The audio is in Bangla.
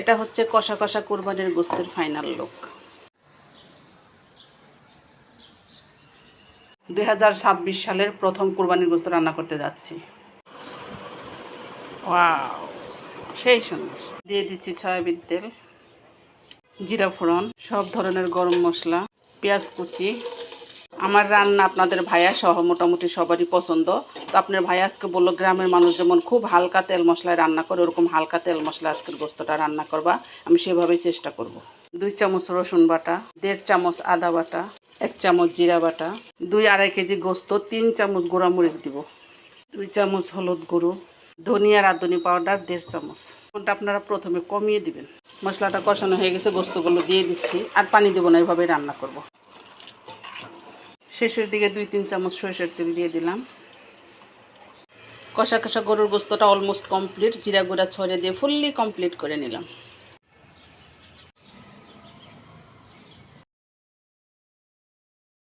এটা হচ্ছে কষা কষা কুরবানির গোস্তের ফাইনাল লুক। 2026 সালের প্রথম কুরবানির গোস্ত রান্না করতে যাচ্ছি। ওয়াও, সেই সুন্দর। দিয়ে দিচ্ছি সয়াবিন তেল, জিরা ফোড়ন, সব ধরনের গরম মশলা, পেঁয়াজ কুচি। আমার রান্না আপনাদের ভাইয়া সহ মোটামুটি সবারই পছন্দ। তো আপনার ভাইয়া আজকে বললো গ্রামের মানুষ যেমন খুব হালকা তেল মশলায় রান্না করে, ওরকম হালকা তেল মশলা আজকের গোস্তটা রান্না করবা। আমি সেভাবেই চেষ্টা করব। 2 চামচ রসুন বাটা, 1.5 চামচ আদা বাটা, 1 চামচ জিরা বাটা, 2-2.5 কেজি গোস্ত, 3 চামচ গুঁড়ামরিচ দিব, 2 চামচ হলুদ গুঁড়ো, ধনিয়া রাঁধুনি পাউডার 1.5 চামচ। কোনটা আপনারা প্রথমে কমিয়ে দিবেন। মশলাটা কষানো হয়ে গেছে, গোস্তগুলো দিয়ে দিচ্ছি। আর পানি দেবো না, এইভাবেই রান্না করব। শেষের দিকে 2-3 চামচ সরিষার তেল দিয়ে দিলাম। কষা কষা গরুর গোস্তটা অলমোস্ট কমপ্লিট। জিরা গুঁড়া ছড়িয়ে দিয়ে ফুললি কমপ্লিট করে নিলাম।